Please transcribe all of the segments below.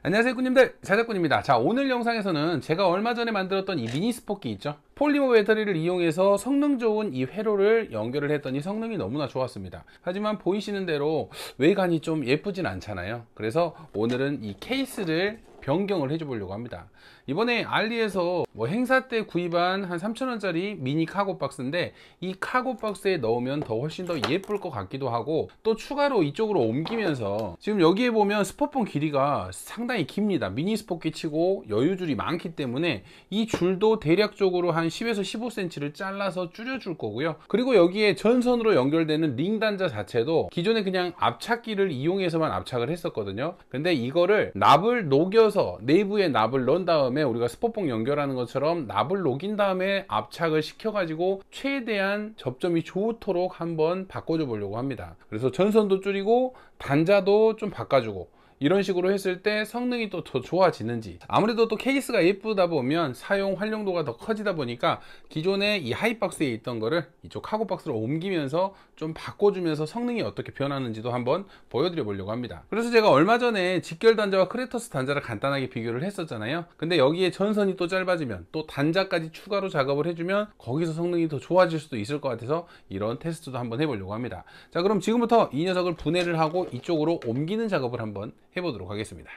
안녕하세요 꾸님들, 자작꾼입니다. 자, 오늘 영상에서는 제가 얼마 전에 만들었던 이 미니 스포키 있죠, 폴리머 배터리를 이용해서 성능 좋은 이 회로를 연결을 했더니 성능이 너무나 좋았습니다. 하지만 보이시는 대로 외관이 좀 예쁘진 않잖아요. 그래서 오늘은 이 케이스를 변경을 해줘 보려고 합니다. 이번에 알리에서 행사 때 구입한 한 3,000원짜리 미니 카고 박스인데, 이 카고 박스에 넣으면 더 훨씬 더 예쁠 것 같기도 하고, 또 추가로 이쪽으로 옮기면서 지금 여기에 보면 스포폰 길이가 상당히 깁니다. 미니 스포키 치고 여유줄이 많기 때문에 이 줄도 대략적으로 한 10에서 15cm를 잘라서 줄여줄 거고요. 그리고 여기에 전선으로 연결되는 링 단자 자체도 기존에 그냥 압착기를 이용해서만 압착을 했었거든요. 근데 이거를 납을 녹여서 내부에 납을 넣은 다음에 우리가 스포폰 연결하는 것처럼 납을 녹인 다음에 압착을 시켜 가지고 최대한 접점이 좋도록 한번 바꿔줘 보려고 합니다. 그래서 전선도 줄이고 단자도 좀 바꿔주고, 이런 식으로 했을 때 성능이 또 더 좋아지는지, 아무래도 또 케이스가 예쁘다 보면 사용 활용도가 더 커지다 보니까 기존에 이 하이박스에 있던 거를 이쪽 카고 박스로 옮기면서 좀 바꿔주면서 성능이 어떻게 변하는지도 한번 보여드려 보려고 합니다. 그래서 제가 얼마 전에 직결 단자와 크레터스 단자를 간단하게 비교를 했었잖아요. 근데 여기에 전선이 또 짧아지면 또 단자까지 추가로 작업을 해주면 거기서 성능이 더 좋아질 수도 있을 것 같아서 이런 테스트도 한번 해보려고 합니다. 자, 그럼 지금부터 이 녀석을 분해를 하고 이쪽으로 옮기는 작업을 한번 해보도록 하겠습니다.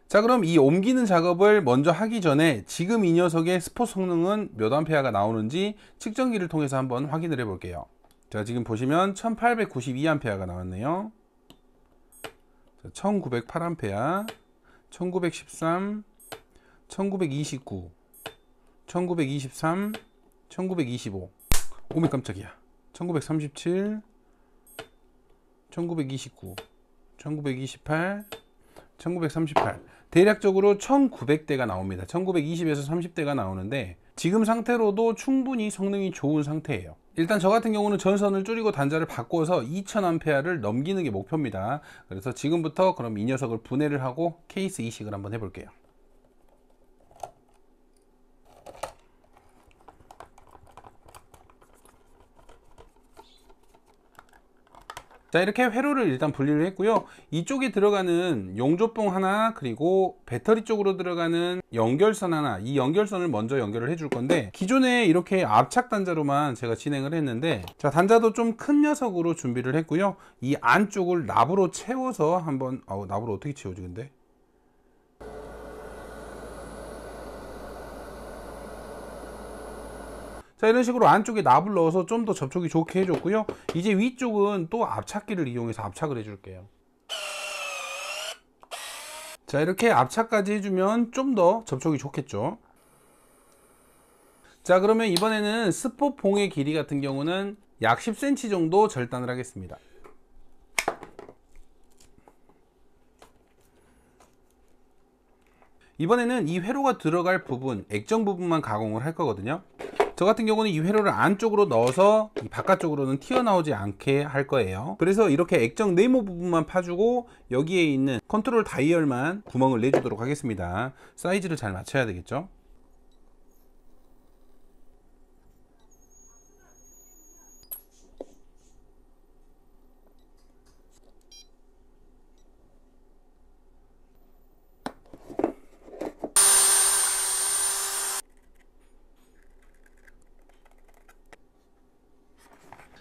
자, 그럼 이 옮기는 작업을 먼저 하기 전에 지금 이 녀석의 스포 성능은 몇 암페어가 나오는지 측정기를 통해서 한번 확인을 해 볼게요. 자, 지금 보시면 1892암페어가 나왔네요. 1908암페어, 1913, 1929, 1923, 1925, 오메 깜짝이야, 1937, 1929, 1928, 1938, 대략적으로 1900대가 나옵니다. 1920에서 30대가 나오는데 지금 상태로도 충분히 성능이 좋은 상태예요. 일단 저 같은 경우는 전선을 줄이고 단자를 바꿔서 2000A를 넘기는 게 목표입니다. 그래서 지금부터 그럼 이 녀석을 분해를 하고 케이스 이식을 한번 해볼게요. 자, 이렇게 회로를 일단 분리를 했고요. 이쪽에 들어가는 용접봉 하나, 그리고 배터리 쪽으로 들어가는 연결선 하나, 이 연결선을 먼저 연결을 해줄 건데, 기존에 이렇게 압착 단자로만 제가 진행을 했는데, 자, 단자도 좀 큰 녀석으로 준비를 했고요. 이 안쪽을 납으로 채워서 한번, 납으로 어떻게 채우지 근데? 자, 이런 식으로 안쪽에 납을 넣어서 좀 더 접촉이 좋게 해줬고요. 이제 위쪽은 또 압착기를 이용해서 압착을 해줄게요. 자, 이렇게 압착까지 해주면 좀 더 접촉이 좋겠죠. 자, 그러면 이번에는 스포봉의 길이 같은 경우는 약 10cm 정도 절단을 하겠습니다. 이번에는 이 회로가 들어갈 부분, 액정 부분만 가공을 할 거거든요. 저 같은 경우는 이 회로를 안쪽으로 넣어서 이 바깥쪽으로는 튀어나오지 않게 할 거예요. 그래서 이렇게 액정 네모 부분만 파주고 여기에 있는 컨트롤 다이얼만 구멍을 내주도록 하겠습니다. 사이즈를 잘 맞춰야 되겠죠.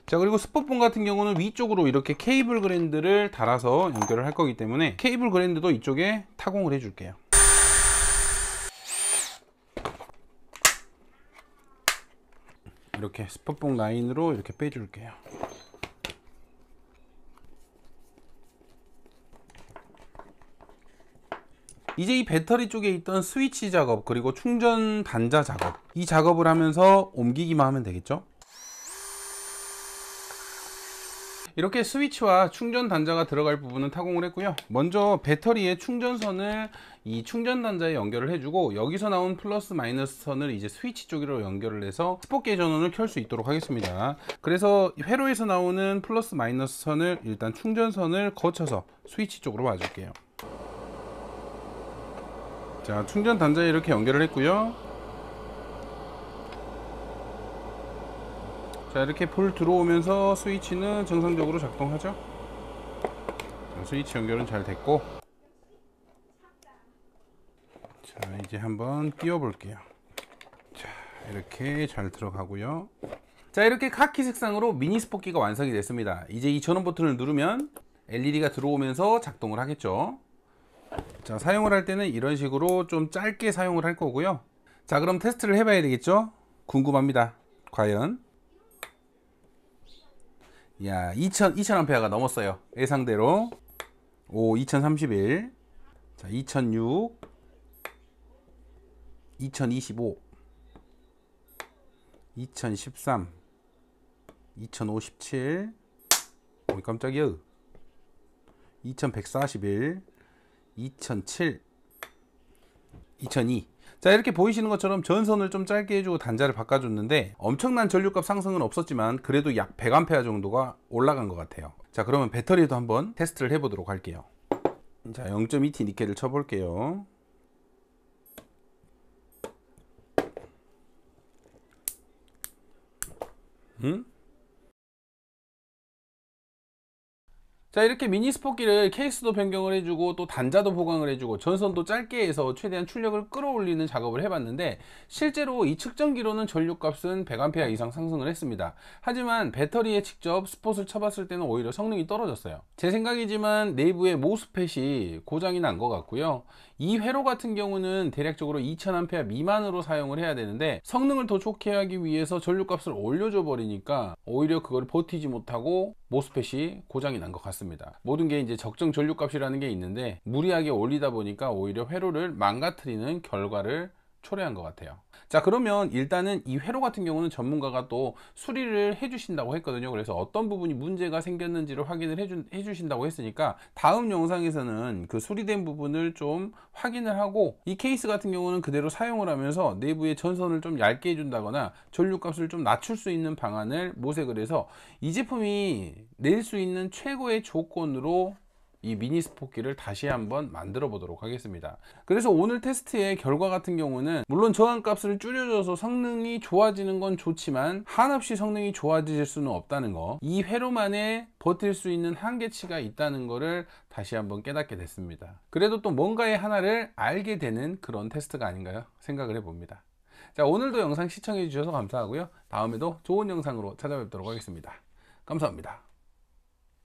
자, 그리고 스포폰 같은 경우는 위쪽으로 이렇게 케이블 그랜드를 달아서 연결을 할 거기 때문에 케이블 그랜드도 이쪽에 타공을 해 줄게요. 이렇게 스포폰 라인으로 이렇게 빼 줄게요. 이제 이 배터리 쪽에 있던 스위치 작업, 그리고 충전 단자 작업, 이 작업을 하면서 옮기기만 하면 되겠죠. 이렇게 스위치와 충전 단자가 들어갈 부분은 타공을 했고요. 먼저 배터리의 충전선을 이 충전 단자에 연결을 해주고, 여기서 나온 플러스 마이너스 선을 이제 스위치 쪽으로 연결을 해서 스포키 전원을 켤 수 있도록 하겠습니다. 그래서 회로에서 나오는 플러스 마이너스 선을 일단 충전선을 거쳐서 스위치 쪽으로 봐줄게요. 자, 충전 단자에 이렇게 연결을 했고요. 자, 이렇게 불 들어오면서 스위치는 정상적으로 작동하죠. 스위치 연결은 잘 됐고, 자, 이제 한번 끼워 볼게요. 자, 이렇게 잘 들어가고요. 자, 이렇게 카키 색상으로 미니 스포키가 완성이 됐습니다. 이제 이 전원 버튼을 누르면 LED가 들어오면서 작동을 하겠죠. 자, 사용을 할 때는 이런 식으로 좀 짧게 사용을 할 거고요. 자, 그럼 테스트를 해봐야 되겠죠. 궁금합니다. 과연 야, 2000A가 넘었어요. 예상대로. 오, 2031. 자, 2006, 2025, 2013, 2057, 오, 깜짝이야. 2141, 2007, 2002. 자, 이렇게 보이시는 것처럼 전선을 좀 짧게 해주고 단자를 바꿔줬는데 엄청난 전류값 상승은 없었지만 그래도 약 100A 정도가 올라간 것 같아요. 자, 그러면 배터리도 한번 테스트를 해보도록 할게요. 자, 0.2T 니켈을 쳐볼게요. 자, 이렇게 미니 스포키를 케이스도 변경을 해주고 또 단자도 보강을 해주고 전선도 짧게 해서 최대한 출력을 끌어올리는 작업을 해봤는데 실제로 이 측정기로는 전류값은 100A 이상 상승을 했습니다. 하지만 배터리에 직접 스폿을 쳐봤을 때는 오히려 성능이 떨어졌어요. 제 생각이지만 내부에 모스펫이 고장이 난 것 같고요. 이 회로 같은 경우는 대략적으로 2000A 미만으로 사용을 해야 되는데 성능을 더 좋게 하기 위해서 전류값을 올려줘 버리니까 오히려 그걸 버티지 못하고 모스펫이 고장이 난 것 같습니다. 모든 게 이제 적정 전류값이라는 게 있는데 무리하게 올리다 보니까 오히려 회로를 망가뜨리는 결과를 초래한 것 같아요. 자, 그러면 일단은 이 회로 같은 경우는 전문가가 또 수리를 해주신다고 했거든요. 그래서 어떤 부분이 문제가 생겼는지를 확인을 해주신다고 했으니까 다음 영상에서는 그 수리된 부분을 좀 확인을 하고 이 케이스 같은 경우는 그대로 사용을 하면서 내부의 전선을 좀 얇게 해준다거나 전류값을 좀 낮출 수 있는 방안을 모색을 해서 이 제품이 낼 수 있는 최고의 조건으로 이 미니 스포키를 다시 한번 만들어 보도록 하겠습니다. 그래서 오늘 테스트의 결과 같은 경우는 물론 저항값을 줄여줘서 성능이 좋아지는 건 좋지만 한없이 성능이 좋아질 수는 없다는 거, 이 회로만에 버틸 수 있는 한계치가 있다는 거를 다시 한번 깨닫게 됐습니다. 그래도 또 뭔가의 하나를 알게 되는 그런 테스트가 아닌가요? 생각을 해봅니다. 자, 오늘도 영상 시청해 주셔서 감사하고요. 다음에도 좋은 영상으로 찾아뵙도록 하겠습니다. 감사합니다.